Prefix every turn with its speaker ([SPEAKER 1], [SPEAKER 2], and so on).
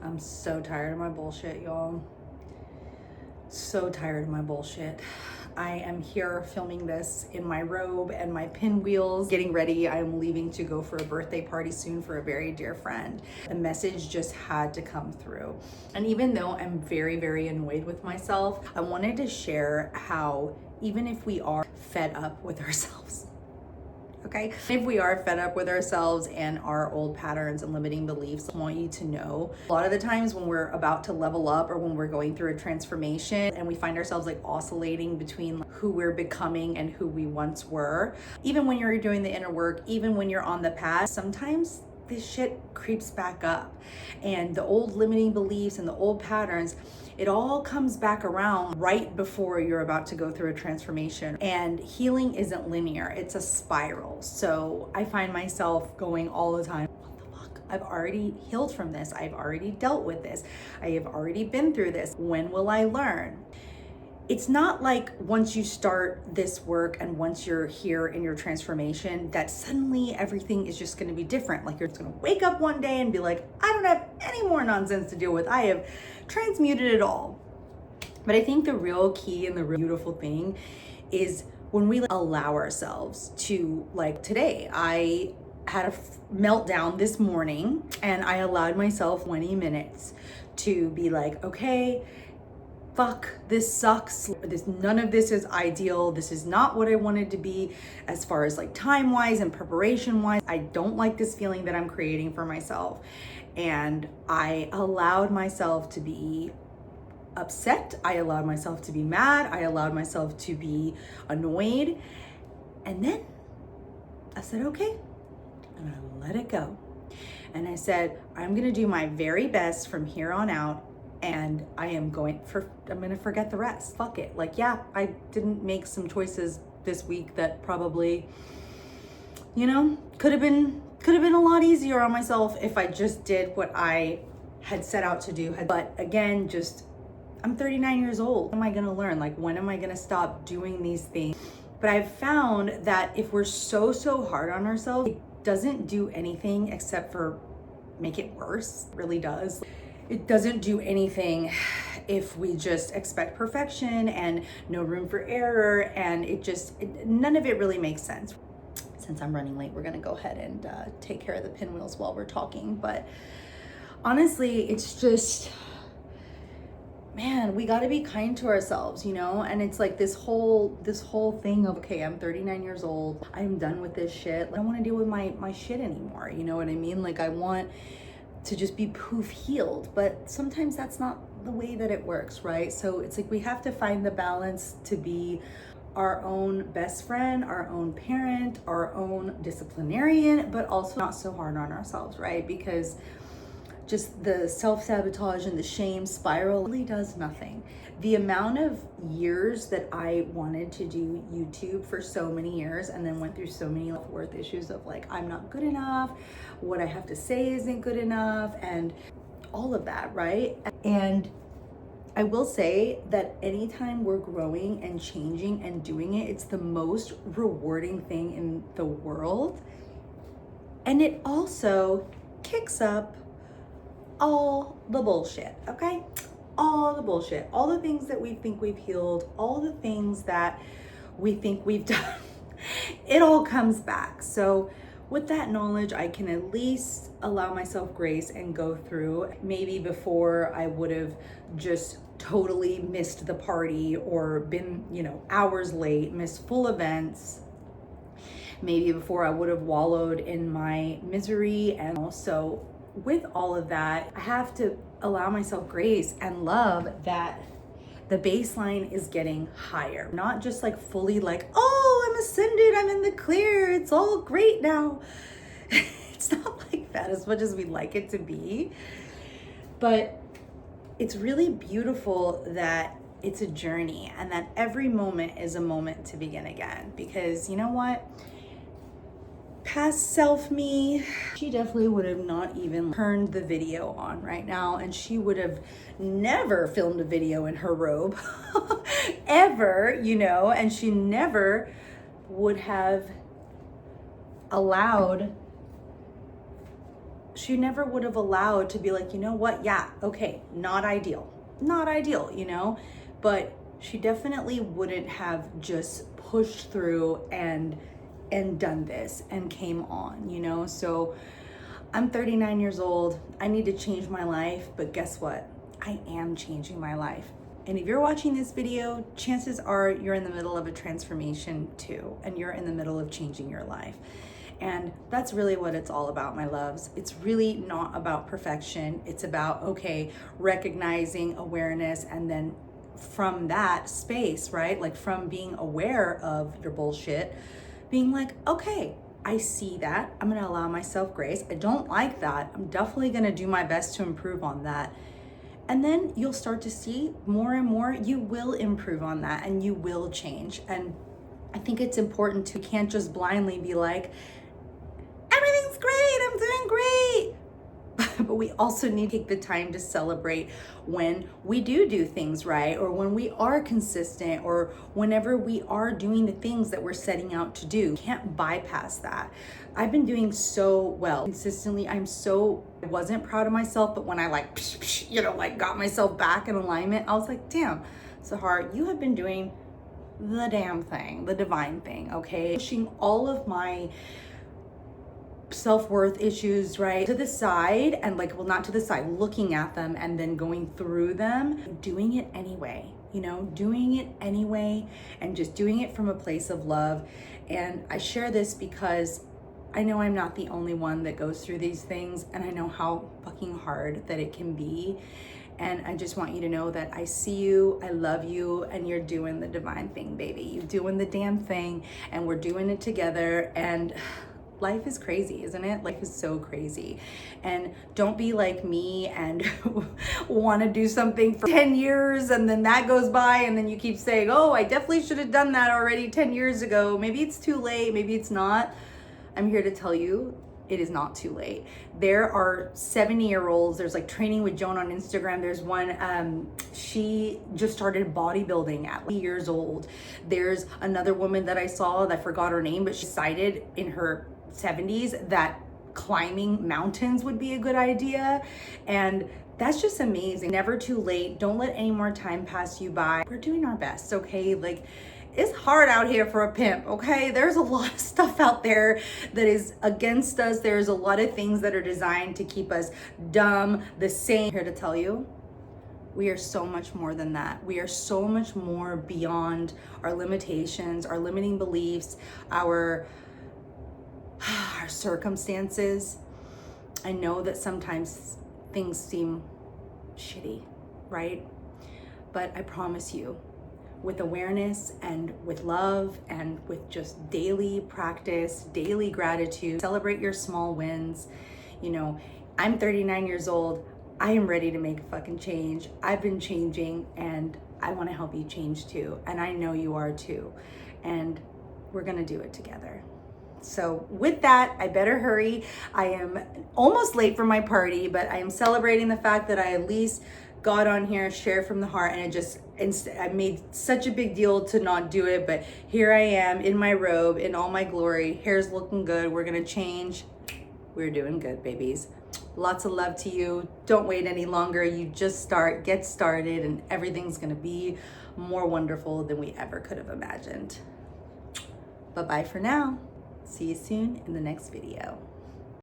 [SPEAKER 1] I'm so tired of my bullshit, y'all. So tired of my bullshit. I am here filming this in my robe and my pinwheels, getting ready. I'm leaving to go for a birthday party soon for a very dear friend. The message just had to come through. And even though I'm very, very annoyed with myself, I wanted to share how even if we are fed up with ourselves, okay? If we are fed up with ourselves and our old patterns and limiting beliefs, I want you to know a lot of the times when we're about to level up or when we're going through a transformation and we find ourselves like oscillating between who we're becoming and who we once were, even when you're doing the inner work, even when you're on the path, sometimes this shit creeps back up. And the old limiting beliefs and the old patterns, it all comes back around right before you're about to go through a transformation. And healing isn't linear, it's a spiral. So I find myself going all the time, what the fuck? I've already healed from this. I've already dealt with this. I have already been through this. When will I learn? It's not like once you start this work and once you're here in your transformation that suddenly everything is just going to be different. Like you're just going to wake up one day and be like, I don't have any more nonsense to deal with. I have transmuted it all. But I think the real key and the real beautiful thing is when we allow ourselves to, like today, I had a meltdown this morning and I allowed myself 20 minutes to be like, okay, fuck, this sucks. None of this is ideal. This is not what I wanted to be as far as like time-wise and preparation-wise. I don't like this feeling that I'm creating for myself. And I allowed myself to be upset. I allowed myself to be mad. I allowed myself to be annoyed. And then I said, okay, I'm gonna let it go. And I said, I'm gonna do my very best from here on out. And I'm gonna forget the rest. Fuck it. Like, yeah, I didn't make some choices this week that probably, you know, could have been a lot easier on myself if I just did what I had set out to do. But again, I'm 39 years old. When am I gonna learn? Like, when am I gonna stop doing these things? But I've found that if we're so hard on ourselves, it doesn't do anything except for make it worse. It really does. It doesn't do anything if we just expect perfection and no room for error, and none of it really makes sense. Since I'm running late, we're gonna go ahead and take care of the pinwheels while we're talking. But honestly, it's just, man, we gotta be kind to ourselves, you know? And it's like this whole thing of, okay, I'm 39 years old, I'm done with this shit. I don't wanna deal with my shit anymore, you know what I mean? Like I want to just be poof healed, but sometimes that's not the way that it works, right? So it's like we have to find the balance to be our own best friend, our own parent, our own disciplinarian, but also not so hard on ourselves, right? Because just the self-sabotage and the shame spiral really does nothing. The amount of years that I wanted to do YouTube for so many years and then went through so many self-worth issues of like, I'm not good enough, what I have to say isn't good enough, and all of that, right? And I will say that anytime we're growing and changing and doing it, it's the most rewarding thing in the world. And it also kicks up all the bullshit, okay? All the bullshit, all the things that we think we've healed, all the things that we think we've done, it all comes back. So with that knowledge, I can at least allow myself grace and go through. Maybe before I would have just totally missed the party or been, you know, hours late, missed full events. Maybe before I would have wallowed in my misery. And also with all of that, I have to allow myself grace and love that the baseline is getting higher. Not just like fully like, oh, I'm ascended, I'm in the clear, it's all great now. It's not like that as much as we'd like it to be. But it's really beautiful that it's a journey and that every moment is a moment to begin again. Because you know what? Past self me, she definitely would have not even turned the video on right now, and she would have never filmed a video in her robe ever, you know, and she never would have allowed she never would have allowed to be like, you know what? Yeah, okay, not ideal, you know, but she definitely wouldn't have just pushed through and done this and came on, you know? So I'm 39 years old. I need to change my life, but guess what? I am changing my life. And if you're watching this video, chances are you're in the middle of a transformation too, and you're in the middle of changing your life. And that's really what it's all about, my loves. It's really not about perfection. It's about, okay, recognizing awareness, and then from that space, right? Like from being aware of your bullshit, being like, okay, I see that. I'm gonna allow myself grace. I don't like that. I'm definitely gonna do my best to improve on that. And then you'll start to see more and more, you will improve on that and you will change. And I think it's important to, you can't just blindly be like, everything's great, I'm doing great. But we also need to take the time to celebrate when we do things right, or when we are consistent, or whenever we are doing the things that we're setting out to do. Can't bypass that. I've been doing so well consistently. I wasn't proud of myself, but when I got myself back in alignment, I was like, damn, Sahar, you have been doing the damn thing, the divine thing, okay? Pushing all of my self-worth issues, right, to the side, and not to the side, looking at them and then going through them, doing it anyway, doing it anyway, and just doing it from a place of love. And I share this because I know I'm not the only one that goes through these things, and I know how fucking hard that it can be. And I just want you to know that I see you, I love you, and you're doing the divine thing, baby. You're doing the damn thing, and we're doing it together. And life is crazy, isn't it? Life is so crazy. And don't be like me and want to do something for 10 years and then that goes by and then you keep saying, oh, I definitely should have done that already 10 years ago. Maybe it's too late, maybe it's not. I'm here to tell you, it is not too late. There are 70-year-olds, there's like Training with Joan on Instagram. There's one, she just started bodybuilding at 8 years old. There's another woman that I saw that I forgot her name, but she decided in her 70s that climbing mountains would be a good idea. And that's just amazing. Never too late. Don't let any more time pass you by. We're doing our best, okay? Like, it's hard out here for a pimp, okay? There's a lot of stuff out there that is against us. There's a lot of things that are designed to keep us dumb, the same. I'm here to tell you, we are so much more than that. We are so much more beyond our limitations, our limiting beliefs, our circumstances. I know that sometimes things seem shitty, right? But I promise you, with awareness and with love and with just daily practice, daily gratitude, celebrate your small wins. I'm 39 years old. I am ready to make a fucking change. I've been changing and I want to help you change too. And I know you are too. And we're going to do it together. So with that, I better hurry. I am almost late for my party, but I am celebrating the fact that I at least got on here, share from the heart, and I made such a big deal to not do it, but here I am in my robe, in all my glory. Hair's looking good. We're gonna change. We're doing good, babies. Lots of love to you. Don't wait any longer. You just get started, and everything's gonna be more wonderful than we ever could have imagined. Bye-bye for now. See you soon in the next video.